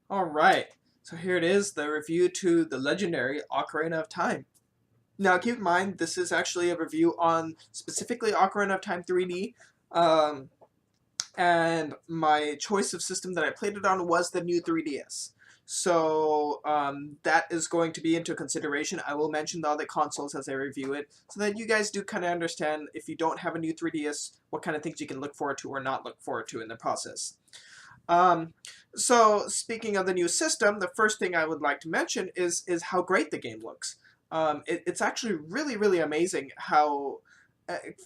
Alright, so here it is, the review to the legendary Ocarina of Time. Now keep in mind, this is actually a review on specifically Ocarina of Time 3D, um, and my choice of system that I played it on was the new 3DS. So that is going to be into consideration. I will mention the other consoles as I review it, so that you guys do kind of understand, if you don't have a new 3DS, what kind of things you can look forward to or not look forward to in the process. Um, so speaking of the new system, the first thing I would like to mention is how great the game looks. It's actually really amazing how.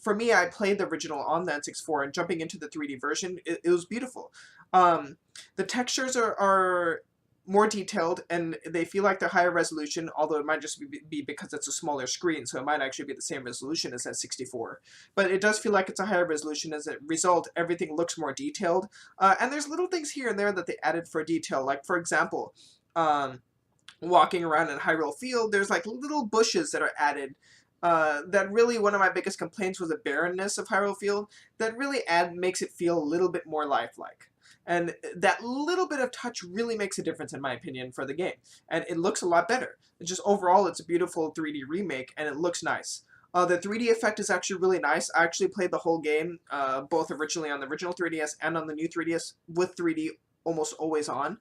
For me, I played the original on the N64, and jumping into the 3D version, it was beautiful. Um, the textures are more detailed, and they feel like they're higher resolution, although it might just be because it's a smaller screen, so it might actually be the same resolution as that 64. But it does feel like it's a higher resolution. As a result, everything looks more detailed, and there's little things here and there that they added for detail. Like, for example, walking around in Hyrule Field, there's like little bushes that are added. That really, one of my biggest complaints was the barrenness of Hyrule Field. That really makes it feel a little bit more lifelike. And that little bit of touch really makes a difference, in my opinion, for the game. And it looks a lot better. It's just overall, it's a beautiful 3D remake, and it looks nice. The 3D effect is actually really nice. I actually played the whole game, both originally on the original 3DS and on the new 3DS, with 3D almost always on.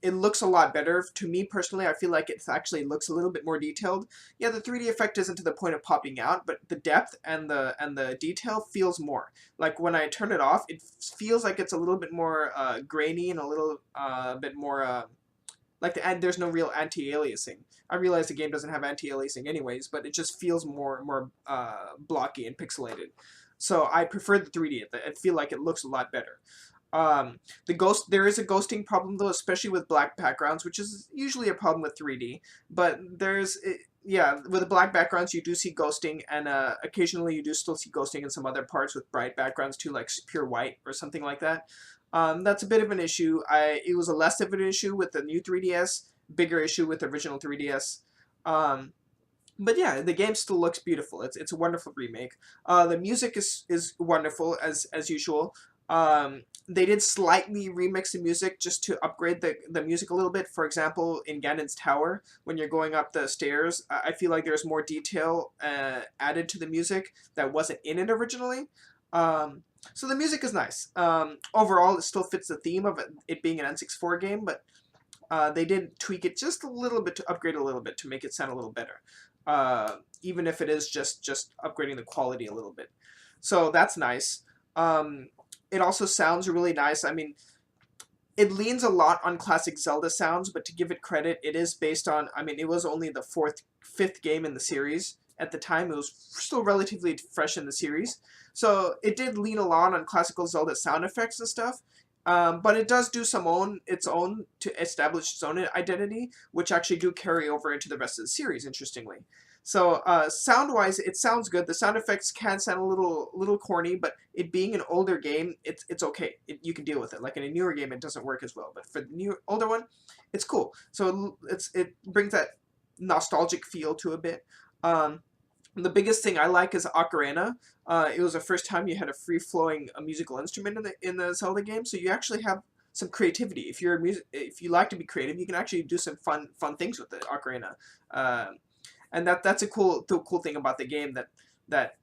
It looks a lot better. To me personally, I feel like it actually looks a little bit more detailed. Yeah, the 3D effect isn't to the point of popping out, but the depth and the detail feels more. Like when I turn it off, it feels like it's a little bit more grainy and a little bit more like there's no real anti-aliasing. I realize the game doesn't have anti-aliasing anyways, but it just feels more blocky and pixelated. So I prefer the 3D. I feel like it looks a lot better. There is a ghosting problem though, especially with black backgrounds, which is usually a problem with 3D. But yeah, with the black backgrounds you do see ghosting, and occasionally you do still see ghosting in some other parts with bright backgrounds too, like pure white or something like that. That's a bit of an issue. It was a less of an issue with the new 3DS, bigger issue with the original 3DS. Um, but yeah, the game still looks beautiful. It's a wonderful remake. The music is wonderful as usual. They did slightly remix the music just to upgrade the music a little bit. For example, in Ganon's Tower, when you're going up the stairs, I feel like there's more detail added to the music that wasn't in it originally. So the music is nice. Overall, it still fits the theme of it being an N64 game, but they did tweak it just a little bit to upgrade a little bit to make it sound a little better, even if it is just upgrading the quality a little bit. So that's nice. It also sounds really nice. I mean, it leans a lot on classic Zelda sounds, but to give it credit, it is based on. I mean, it was only the fifth game in the series at the time. It was still relatively fresh in the series, so it did lean a lot on classical Zelda sound effects and stuff. But it does do its own to establish its own identity, which actually do carry over into the rest of the series. Interestingly, so sound-wise, it sounds good. The sound effects can sound a little corny, but it being an older game, it's okay. You can deal with it. Like in a newer game, it doesn't work as well. But for the new older one, it's cool. So it brings that nostalgic feel to a bit. Um, the biggest thing I like is Ocarina. It was the first time you had a free-flowing musical instrument in the Zelda game, so you actually have some creativity. If you like to be creative, you can actually do some fun things with the Ocarina. And that's a cool thing about the game that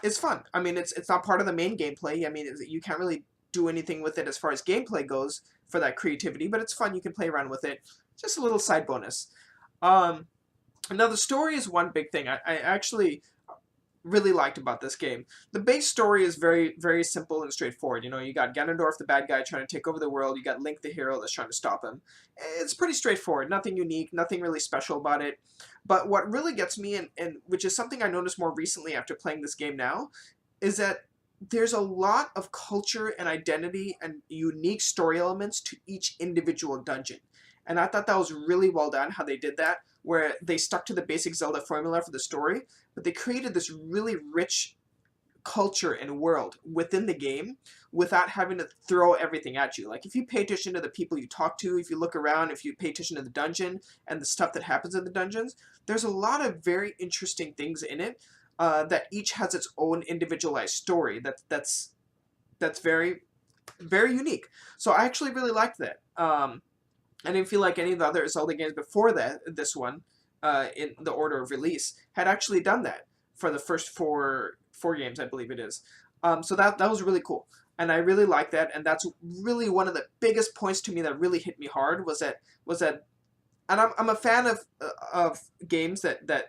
is fun. I mean, it's not part of the main gameplay. I mean, you can't really do anything with it as far as gameplay goes for that creativity, but it's fun. You can play around with it. Just a little side bonus. Um, Now the story is one big thing I actually really liked about this game. The base story is very simple and straightforward. You know, you got Ganondorf, the bad guy, trying to take over the world. You got Link, the hero, that's trying to stop him. It's pretty straightforward. Nothing unique. Nothing really special about it. But what really gets me, and which is something I noticed more recently after playing this game now, is that there's a lot of culture and identity and unique story elements to each individual dungeon. And I thought that was really well done how they did that, where they stuck to the basic Zelda formula for the story, but they created this really rich culture and world within the game without having to throw everything at you. Like if you pay attention to the people you talk to, if you look around, if you pay attention to the dungeon and the stuff that happens in the dungeons, there's a lot of very interesting things in it that each has its own individualized story. That's very unique. So I actually really liked that. I didn't feel like any of the other Zelda games before this one, in the order of release, had actually done that for the first four games, I believe it is. So that was really cool, and I really like that. And that's really one of the biggest points to me that really hit me hard was that, and I'm a fan of games that don't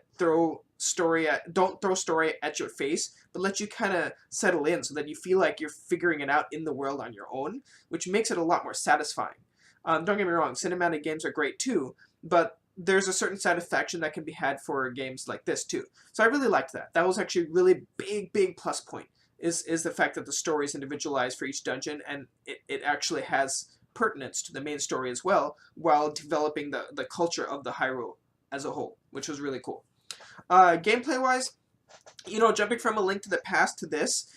throw story at your face, but let you kind of settle in so that you feel like you're figuring it out in the world on your own, which makes it a lot more satisfying. Don't get me wrong, cinematic games are great too, but there's a certain satisfaction that can be had for games like this too. So I really liked that. That was actually a really big plus point, is the fact that the story is individualized for each dungeon, and it actually has pertinence to the main story as well, while developing the culture of the Hyrule as a whole, which was really cool. Gameplay wise, jumping from A Link to the Past to this,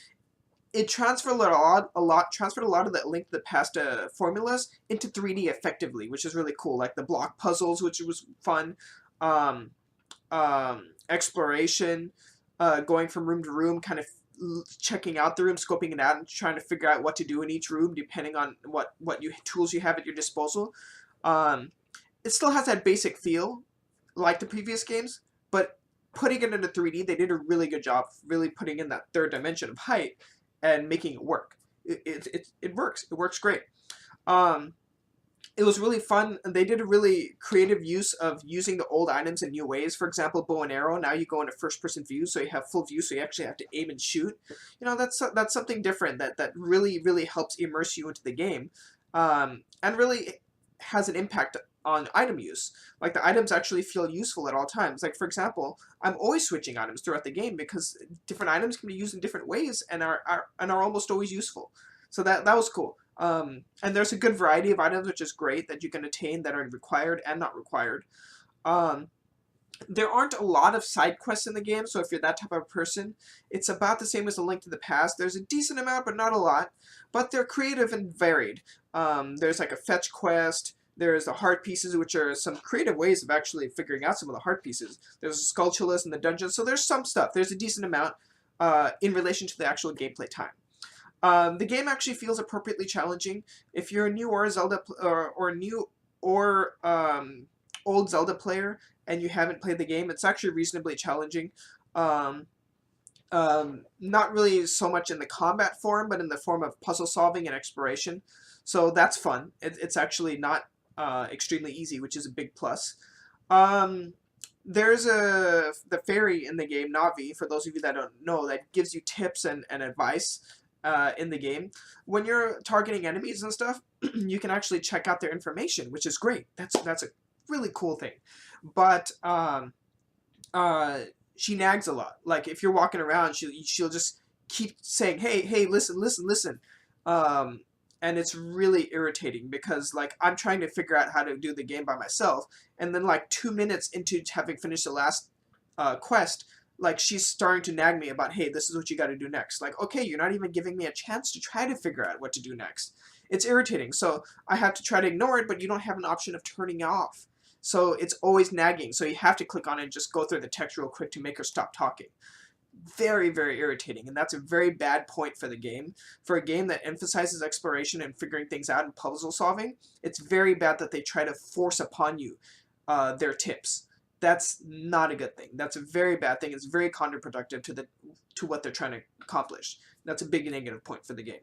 it transferred transferred a lot of that Link to the Past formulas into 3D effectively, which is really cool. Like the block puzzles, which was fun, um, exploration, going from room to room, kind of checking out the room, scoping it out, and trying to figure out what to do in each room depending on what tools you have at your disposal. Um, it still has that basic feel like the previous games, but putting it into 3D, they did a really good job really putting in that third dimension of height and making it work. It works. It works great. Um, it was really fun. They did a really creative use of using the old items in new ways. For example, bow and arrow. Now you go into first-person view, so you have full view, so you actually have to aim and shoot. That's something different that really helps immerse you into the game, and really has an impact on item use. Like the items actually feel useful at all times. Like for example, I'm always switching items throughout the game because different items can be used in different ways and are almost always useful. So that was cool. And there's a good variety of items, which is great, that you can attain that are required and not required. Um, there aren't a lot of side quests in the game, so if you're that type of person, it's about the same as A Link to the Past. There's a decent amount, but not a lot. But they're creative and varied. There's like a fetch quest. There's the heart pieces, which are some creative ways of actually figuring out some of the heart pieces. There's a skulltulas in the dungeon, so there's some stuff. There's a decent amount in relation to the actual gameplay time. The game actually feels appropriately challenging. If you're a new or Zelda or new or old Zelda player and you haven't played the game, it's actually reasonably challenging. Um, not really so much in the combat form, but in the form of puzzle solving and exploration. So that's fun. It's actually not extremely easy, which is a big plus. There's the fairy in the game, Navi, for those of you that don't know, that gives you tips and advice in the game. When you're targeting enemies and stuff, you can actually check out their information, which is great. That's a really cool thing. But she nags a lot. Like if you're walking around, she'll just keep saying, hey, listen. And it's really irritating because like I'm trying to figure out how to do the game by myself, and then like 2 minutes into having finished the last quest, like she's starting to nag me about, hey, this is what you got to do next. Like, okay, you're not even giving me a chance to try to figure out what to do next. It's irritating. So I have to try to ignore it, but you don't have an option of turning it off. So it's always nagging. So you have to click on it and just go through the text real quick to make her stop talking. Very irritating, and that's a very bad point for the game. For a game that emphasizes exploration and figuring things out and puzzle solving, it's very bad that they try to force upon you their tips. That's not a good thing. That's a very bad thing. It's very counterproductive to what they're trying to accomplish. That's a big negative point for the game.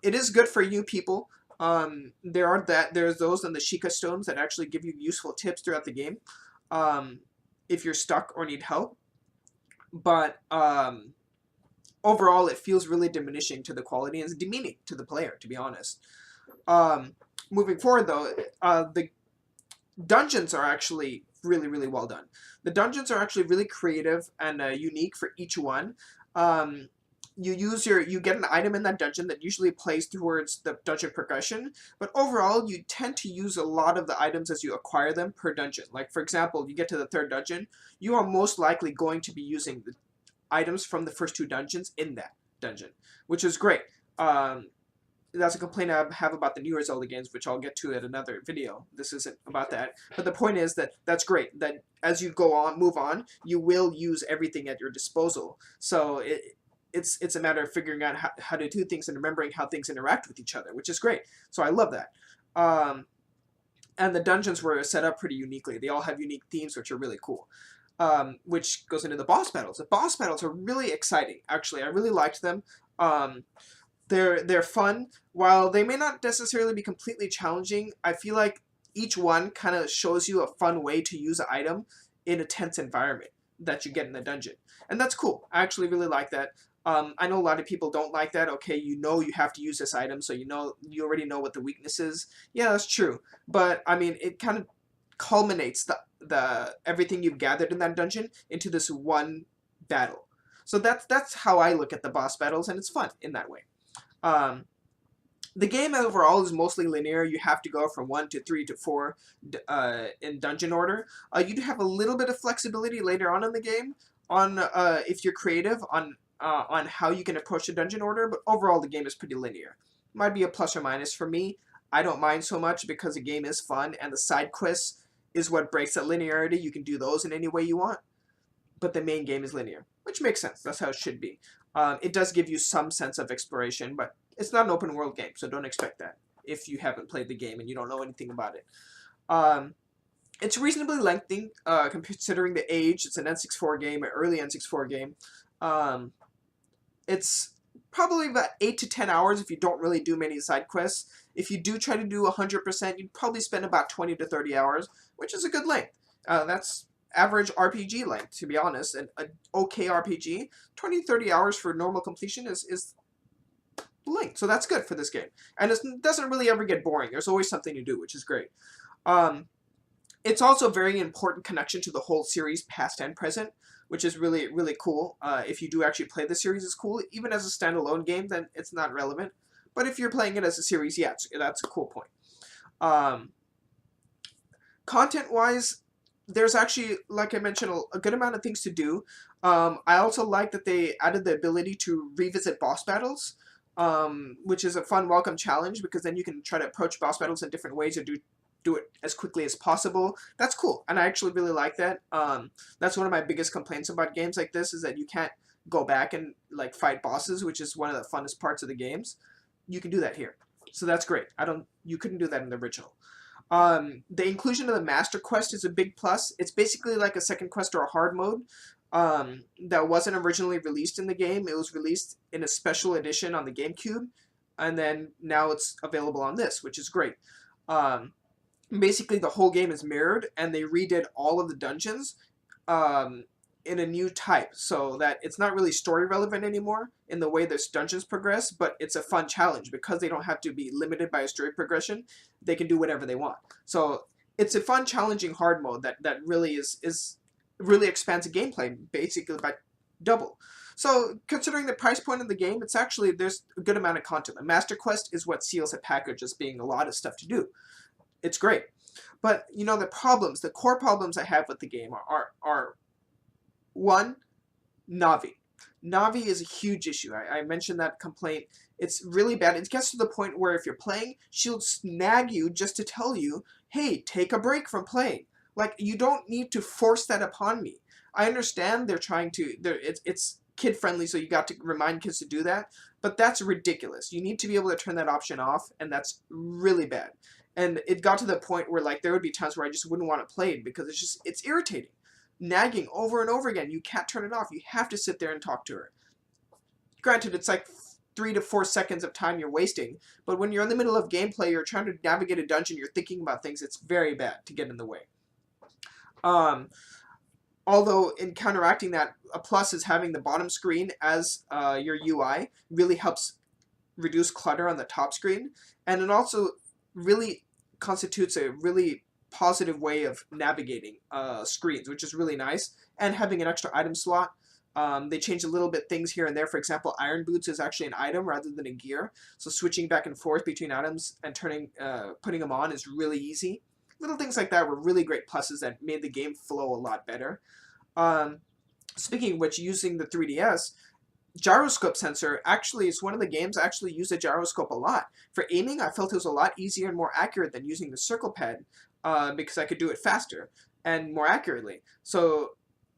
It is good for you people. There's those in the Sheikah stones that actually give you useful tips throughout the game if you're stuck or need help. But overall, it feels really diminishing to the quality and it's demeaning to the player, to be honest. Moving forward, though, the dungeons are actually really well done. The dungeons are actually really creative and unique for each one. You get an item in that dungeon that usually plays towards the dungeon progression, but overall you tend to use a lot of the items as you acquire them per dungeon. Like for example, if you get to the third dungeon, you are most likely going to be using the items from the first 2 dungeons in that dungeon, which is great. That's a complaint I have about the newer Zelda games, which I'll get to in another video. This isn't about that. But the point is that that's great, that as you move on, you will use everything at your disposal. So it's a matter of figuring out how to do things and remembering how things interact with each other, which is great. So I love that. and the dungeons were set up pretty uniquely. They all have unique themes, which are really cool. Which goes into the boss battles. The boss battles are really exciting. Actually, I really liked them. Um, they're fun. While they may not necessarily be completely challenging, I feel like each one kind of shows you a fun way to use an item in a tense environment that you get in the dungeon. And that's cool. I actually really like that. I know a lot of people don't like that. Okay, you know you have to use this item, so you already know what the weakness is. Yeah, that's true. But I mean, it kind of culminates the everything you've gathered in that dungeon into this one battle. So that's how I look at the boss battles, and it's fun in that way. Um, the game overall is mostly linear. You have to go from 1 to 3 to 4 in dungeon order. You do have a little bit of flexibility later on in the game on if you're creative on how you can approach the dungeon order, but overall the game is pretty linear. Might be a plus or minus for me. I don't mind so much because the game is fun and the side quests is what breaks that linearity. You can do those in any way you want, but the main game is linear, which makes sense. That's how it should be. It does give you some sense of exploration, but it's not an open world game, so don't expect that if you haven't played the game and you don't know anything about it. It's reasonably lengthy, considering the age. It's an N64 game, an early N64 game. It's probably about 8 to 10 hours if you don't really do many side quests. If you do try to do 100%, you'd probably spend about 20 to 30 hours, which is a good length. That's average RPG length, to be honest. An okay RPG, 20 to 30 hours for normal completion is length, so that's good for this game. And it doesn't really ever get boring. There's always something to do, which is great. It's also a very important connection to the whole series, past and present, which is really, really cool. If you do actually play the series, it's cool. Even as a standalone game, then it's not relevant. But if you're playing it as a series, yeah, that's a cool point. Content-wise, there's actually, like I mentioned, a good amount of things to do. I also like that they added the ability to revisit boss battles, which is a fun, welcome challenge, because then you can try to approach boss battles in different ways or do it as quickly as possible. That's cool, and I actually really like that. That's one of my biggest complaints about games like this, is that you can't go back and like fight bosses, which is one of the funnest parts of the games. You can do that here, so that's great. You couldn't do that in the original. The inclusion of the Master Quest is a big plus. It's basically like a second quest or a hard mode that wasn't originally released in the game. It was released in a special edition on the GameCube, and then now it's available on this, which is great. Basically, the whole game is mirrored, and they redid all of the dungeons in a new type, so that it's not really story relevant anymore in the way this dungeons progress, but it's a fun challenge because they don't have to be limited by a story progression. They can do whatever they want. So it's a fun, challenging hard mode that really is really expands the gameplay basically by double. So considering the price point of the game, it's actually, there's a good amount of content. The Master Quest is what seals a package as being a lot of stuff to do. It's great. But, you know, the core problems I have with the game are one, Navi. Navi is a huge issue. I mentioned that complaint. It's really bad. It gets to the point where if you're playing, she'll snag you just to tell you, hey, take a break from playing. Like, you don't need to force that upon me. I understand they're trying to, it's kid-friendly, so you got to remind kids to do that, but that's ridiculous. You need to be able to turn that option off, and that's really bad. And it got to the point where, like, there would be times where I just wouldn't want to play it because it's irritating. Nagging over and over again. You can't turn it off. You have to sit there and talk to her. Granted, it's like 3 to 4 seconds of time you're wasting, but when you're in the middle of gameplay, you're trying to navigate a dungeon, you're thinking about things, it's very bad to get in the way. Although, in counteracting that, a plus is having the bottom screen as your UI really helps reduce clutter on the top screen, and it also really constitutes a really positive way of navigating screens, which is really nice. And having an extra item slot. They changed a little bit things here and there. For example, Iron Boots is actually an item rather than a gear. So switching back and forth between items and putting them on is really easy. Little things like that were really great pluses that made the game flow a lot better. Speaking of which, using the 3DS, gyroscope sensor actually is one of the games I actually use a gyroscope a lot. For aiming, I felt it was a lot easier and more accurate than using the circle pad because I could do it faster and more accurately. So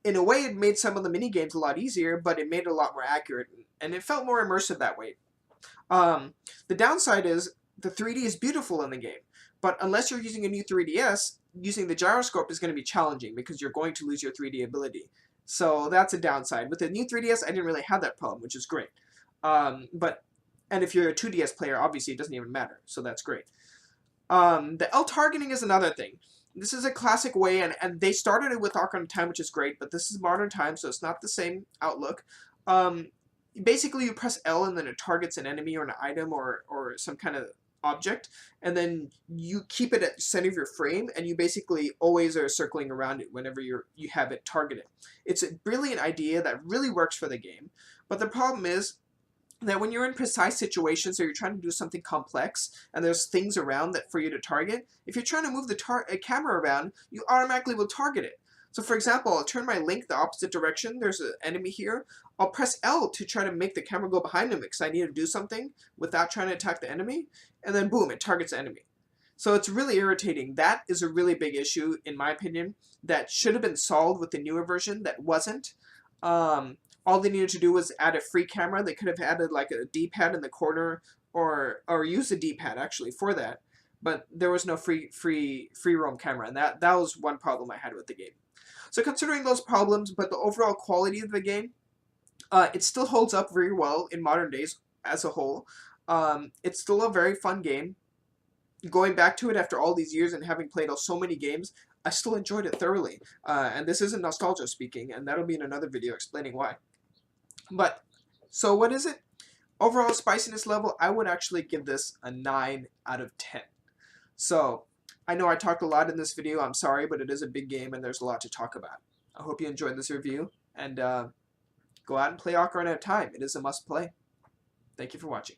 in a way, it made some of the mini games a lot easier, but it made it a lot more accurate, and it felt more immersive that way. The downside is the 3D is beautiful in the game, but unless you're using a new 3DS, using the gyroscope is going to be challenging because you're going to lose your 3D ability. So that's a downside. With the new 3DS, I didn't really have that problem, which is great. And if you're a 2DS player, obviously it doesn't even matter, so that's great. The L targeting is another thing. This is a classic way, and they started it with Ocarina of Time, which is great, but this is modern time, so it's not the same outlook. Basically, you press L and then it targets an enemy or an item or some kind of object, and then you keep it at the center of your frame, and you basically always are circling around it whenever you have it targeted. It's a brilliant idea that really works for the game, but the problem is that when you're in precise situations or you're trying to do something complex and there's things around that for you to target, if you're trying to move the camera around, you automatically will target it. So for example, I'll turn my Link the opposite direction, there's an enemy here, I'll press L to try to make the camera go behind him because I need to do something without trying to attack the enemy, and then boom, it targets the enemy. So it's really irritating. That is a really big issue, in my opinion, that should have been solved with the newer version that wasn't. All they needed to do was add a free camera. They could have added like a D-pad in the corner or use a D-pad actually for that. But there was no free roam camera, and that was one problem I had with the game. So considering those problems, but the overall quality of the game, it still holds up very well in modern days as a whole. It's still a very fun game. Going back to it after all these years and having played so many games, I still enjoyed it thoroughly. And this isn't nostalgia speaking, and that'll be in another video explaining why. But, so what is it? Overall spiciness level, I would actually give this a 9 out of 10. So, I know I talked a lot in this video, I'm sorry, but it is a big game and there's a lot to talk about. I hope you enjoyed this review, and go out and play Ocarina of Time. It is a must play. Thank you for watching.